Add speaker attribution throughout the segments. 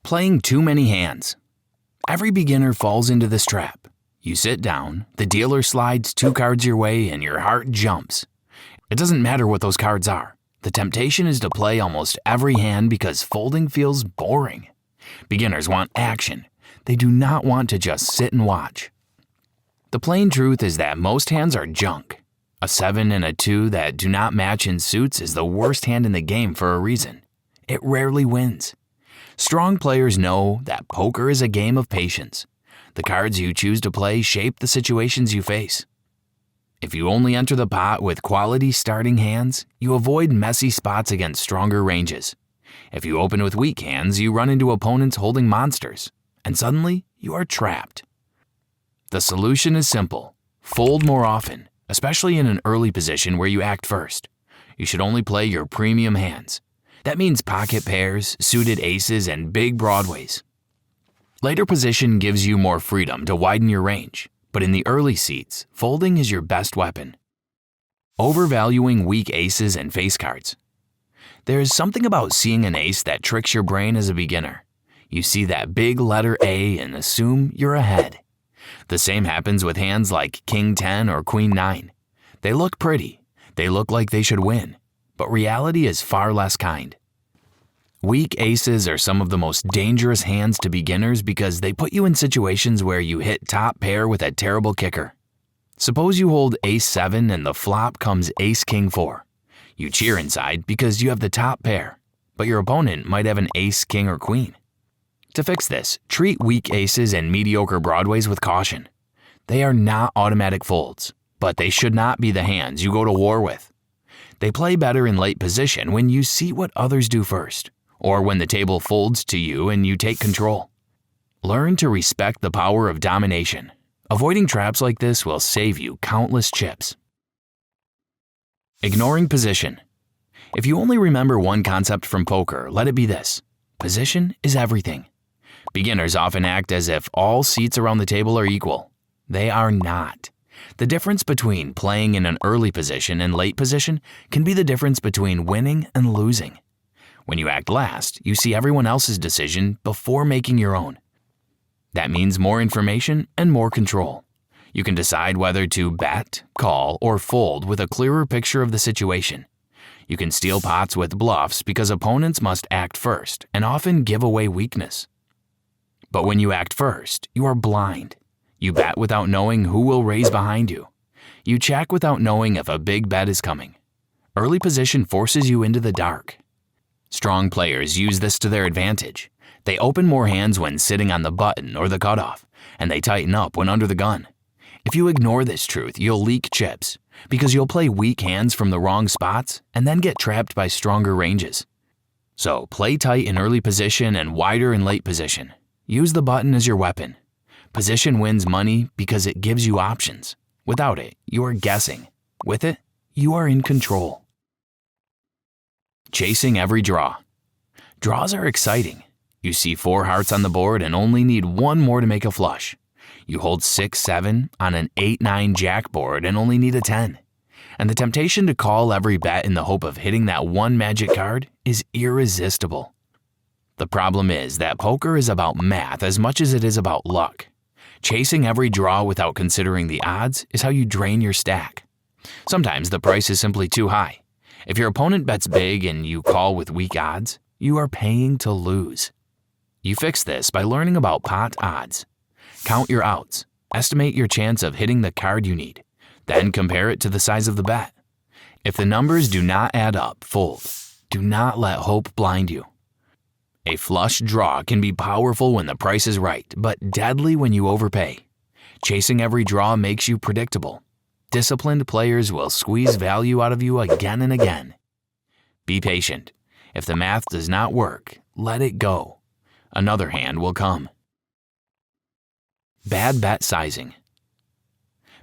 Speaker 1: Playing too many hands. Every beginner falls into this trap. You sit down, the dealer slides 2 cards your way, and your heart jumps. It doesn't matter what those cards are. The temptation is to play almost every hand because folding feels boring. Beginners want action. They do not want to just sit and watch. The plain truth is that most hands are junk. A 7 and a 2 that do not match in suits is the worst hand in the game for a reason. It rarely wins. Strong players know that poker is a game of patience. The cards you choose to play shape the situations you face. If you only enter the pot with quality starting hands, you avoid messy spots against stronger ranges. If you open with weak hands, you run into opponents holding monsters, and suddenly you are trapped. The solution is simple. Fold more often, especially in an early position where you act first. You should only play your premium hands. That means pocket pairs, suited aces, and big broadways. Later position gives you more freedom to widen your range, but in the early seats, folding is your best weapon. Overvaluing weak aces and face cards. There is something about seeing an ace that tricks your brain as a beginner. You see that big letter A and assume you're ahead. The same happens with hands like King 10 or Queen 9. They look pretty. They look like they should win. But reality is far less kind. Weak aces are some of the most dangerous hands to beginners because they put you in situations where you hit top pair with a terrible kicker. Suppose you hold ace 7 and the flop comes ace king 4. You cheer inside because you have the top pair, but your opponent might have an ace king or queen. To fix this, treat weak aces and mediocre broadways with caution. They are not automatic folds, but they should not be the hands you go to war with. They play better in late position when you see what others do first, or when the table folds to you and you take control. Learn to respect the power of domination. Avoiding traps like this will save you countless chips. Ignoring position. If you only remember one concept from poker, let it be this. Position is everything. Beginners often act as if all seats around the table are equal. They are not. The difference between playing in an early position and late position can be the difference between winning and losing. When you act last, you see everyone else's decision before making your own. That means more information and more control. You can decide whether to bet, call, or fold with a clearer picture of the situation. You can steal pots with bluffs because opponents must act first and often give away weakness. But when you act first, you are blind. You bet without knowing who will raise behind you. You check without knowing if a big bet is coming. Early position forces you into the dark. Strong players use this to their advantage. They open more hands when sitting on the button or the cutoff, and they tighten up when under the gun. If you ignore this truth, you'll leak chips, because you'll play weak hands from the wrong spots and then get trapped by stronger ranges. So play tight in early position and wider in late position. Use the button as your weapon. Position wins money because it gives you options. Without it, you are guessing. With it, you are in control. Chasing every draw. Draws are exciting. You see 4 hearts on the board and only need 1 more to make a flush. You hold 6-7 on an 8-9 jack board and only need a 10. And the temptation to call every bet in the hope of hitting that one magic card is irresistible. The problem is that poker is about math as much as it is about luck. Chasing every draw without considering the odds is how you drain your stack. Sometimes the price is simply too high. If your opponent bets big and you call with weak odds, you are paying to lose. You fix this by learning about pot odds. Count your outs. Estimate your chance of hitting the card you need. Then compare it to the size of the bet. If the numbers do not add up, fold. Do not let hope blind you. A flush draw can be powerful when the price is right, but deadly when you overpay. Chasing every draw makes you predictable. Disciplined players will squeeze value out of you again and again. Be patient. If the math does not work, let it go. Another hand will come. Bad bet sizing.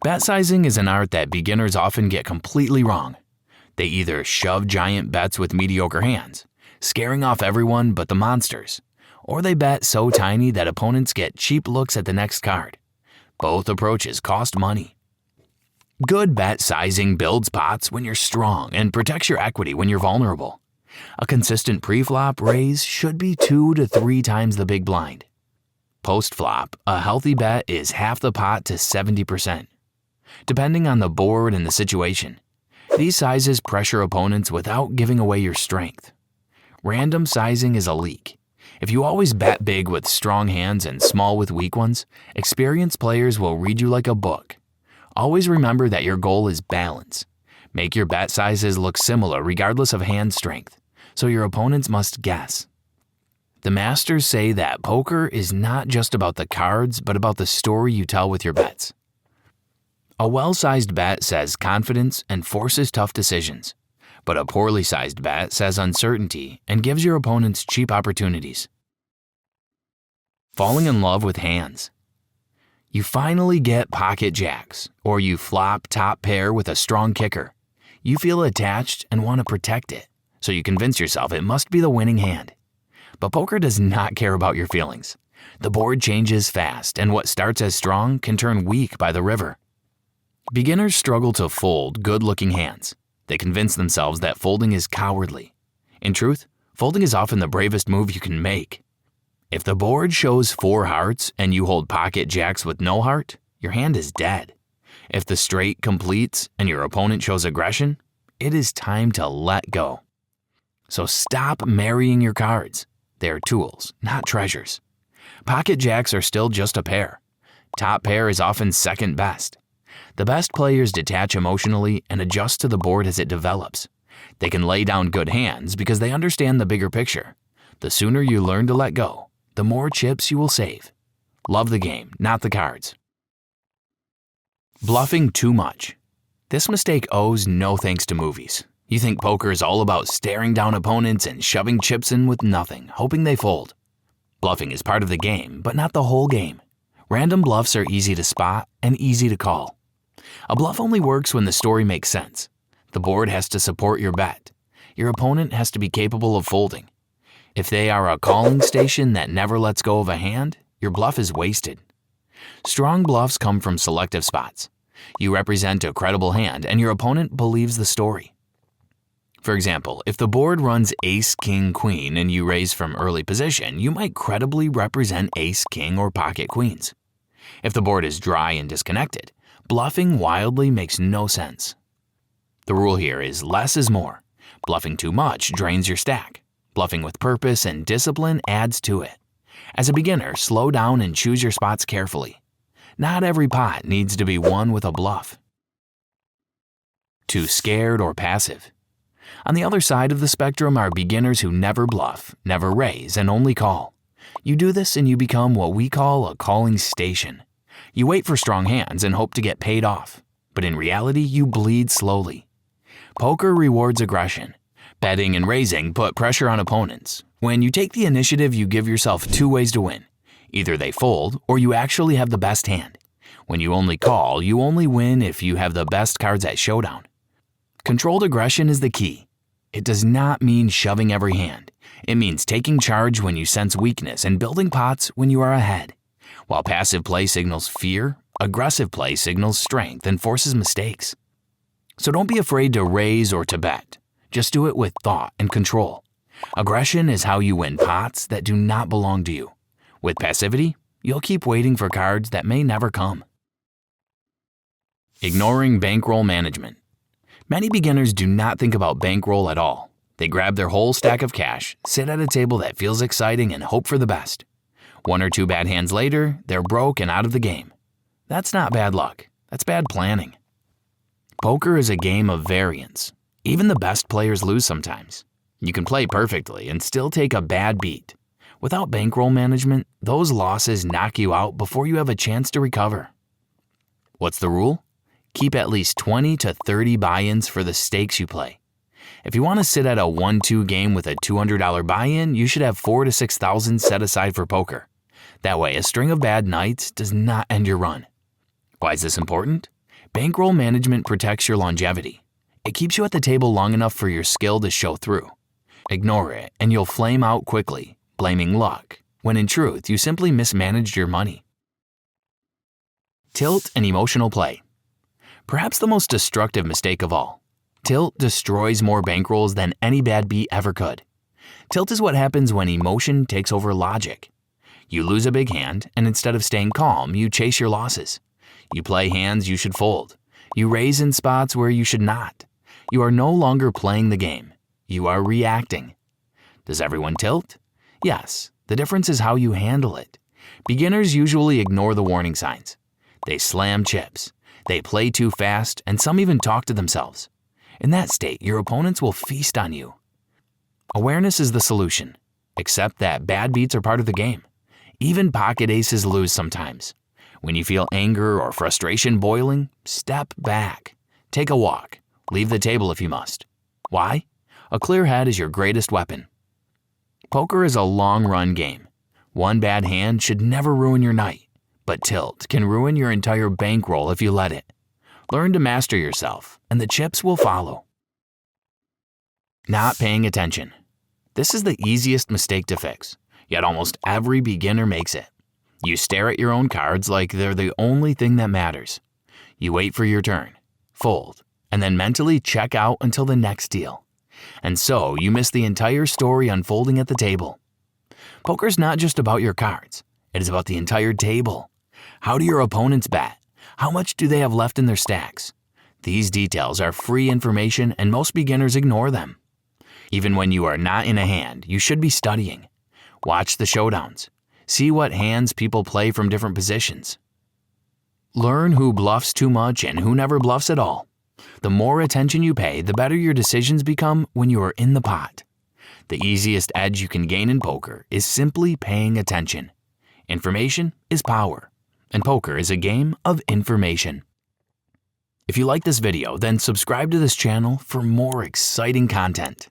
Speaker 1: Bet sizing is an art that beginners often get completely wrong. They either shove giant bets with mediocre hands, scaring off everyone but the monsters, or they bet so tiny that opponents get cheap looks at the next card. Both approaches cost money. Good bet sizing builds pots when you're strong and protects your equity when you're vulnerable. A consistent pre-flop raise should be 2 to 3 times the big blind. Post-flop, a healthy bet is half the pot to 70%. Depending on the board and the situation, these sizes pressure opponents without giving away your strength. Random sizing is a leak. If you always bet big with strong hands and small with weak ones, experienced players will read you like a book. Always remember that your goal is balance. Make your bet sizes look similar regardless of hand strength, so your opponents must guess. The masters say that poker is not just about the cards, but about the story you tell with your bets. A well-sized bet says confidence and forces tough decisions, but a poorly sized bet says uncertainty and gives your opponents cheap opportunities. Falling in love with hands. You finally get pocket jacks, or you flop top pair with a strong kicker. You feel attached and want to protect it, so you convince yourself it must be the winning hand. But poker does not care about your feelings. The board changes fast, and what starts as strong can turn weak by the river. Beginners struggle to fold good-looking hands. They convince themselves that folding is cowardly. In truth, folding is often the bravest move you can make. If the board shows 4 hearts and you hold pocket jacks with no heart, your hand is dead. If the straight completes and your opponent shows aggression, it is time to let go. So stop marrying your cards. They are tools, not treasures. Pocket jacks are still just a pair. Top pair is often second best. The best players detach emotionally and adjust to the board as it develops. They can lay down good hands because they understand the bigger picture. The sooner you learn to let go, the more chips you will save. Love the game, not the cards. Bluffing too much. This mistake owes no thanks to movies. You think poker is all about staring down opponents and shoving chips in with nothing, hoping they fold. Bluffing is part of the game, but not the whole game. Random bluffs are easy to spot and easy to call. A bluff only works when the story makes sense. The board has to support your bet. Your opponent has to be capable of folding. If they are a calling station that never lets go of a hand, your bluff is wasted. Strong bluffs come from selective spots. You represent a credible hand and your opponent believes the story. For example, if the board runs ace, king, queen and you raise from early position, you might credibly represent ace, king, or pocket queens. If the board is dry and disconnected, bluffing wildly makes no sense. The rule here is less is more. Bluffing too much drains your stack. Bluffing with purpose and discipline adds to it. As a beginner, slow down and choose your spots carefully. Not every pot needs to be won with a bluff. Too scared or passive. On the other side of the spectrum are beginners who never bluff, never raise, and only call. You do this and you become what we call a calling station. You wait for strong hands and hope to get paid off, but in reality you bleed slowly. Poker rewards aggression. Betting and raising put pressure on opponents. When you take the initiative, you give yourself 2 ways to win. Either they fold or you actually have the best hand. When you only call, you only win if you have the best cards at showdown. Controlled aggression is the key. It does not mean shoving every hand. It means taking charge when you sense weakness and building pots when you are ahead. While passive play signals fear, aggressive play signals strength and forces mistakes. So don't be afraid to raise or to bet. Just do it with thought and control. Aggression is how you win pots that do not belong to you. With passivity, you'll keep waiting for cards that may never come. Ignoring bankroll management. Many beginners do not think about bankroll at all. They grab their whole stack of cash, sit at a table that feels exciting, and hope for the best. 1 or 2 bad hands later, they're broke and out of the game. That's not bad luck. That's bad planning. Poker is a game of variance. Even the best players lose sometimes. You can play perfectly and still take a bad beat. Without bankroll management, those losses knock you out before you have a chance to recover. What's the rule? Keep at least 20 to 30 buy-ins for the stakes you play. If you want to sit at a 1-2 game with a $200 buy-in, you should have $4,000 to $6,000 set aside for poker. That way, a string of bad nights does not end your run. Why is this important? Bankroll management protects your longevity. It keeps you at the table long enough for your skill to show through. Ignore it and you'll flame out quickly, blaming luck, when in truth you simply mismanaged your money. Tilt and emotional play. Perhaps the most destructive mistake of all. Tilt destroys more bankrolls than any bad beat ever could. Tilt is what happens when emotion takes over logic. You lose a big hand, and instead of staying calm, you chase your losses. You play hands you should fold. You raise in spots where you should not. You are no longer playing the game. You are reacting. Does everyone tilt? Yes. The difference is how you handle it. Beginners usually ignore the warning signs. They slam chips. They play too fast, and some even talk to themselves. In that state, your opponents will feast on you. Awareness is the solution. Accept that bad beats are part of the game. Even pocket aces lose sometimes. When you feel anger or frustration boiling, step back. Take a walk. Leave the table if you must. Why? A clear head is your greatest weapon. Poker is a long-run game. One bad hand should never ruin your night, but tilt can ruin your entire bankroll if you let it. Learn to master yourself, and the chips will follow. Not paying attention. This is the easiest mistake to fix, yet almost every beginner makes it. You stare at your own cards like they're the only thing that matters. You wait for your turn, fold, and then mentally check out until the next deal. And so you miss the entire story unfolding at the table. Poker's not just about your cards. It is about the entire table. How do your opponents bet? How much do they have left in their stacks? These details are free information and most beginners ignore them. Even when you are not in a hand, you should be studying. Watch the showdowns. See what hands people play from different positions. Learn who bluffs too much and who never bluffs at all. The more attention you pay, the better your decisions become when you are in the pot. The easiest edge you can gain in poker is simply paying attention. Information is power, and poker is a game of information. If you like this video, then subscribe to this channel for more exciting content.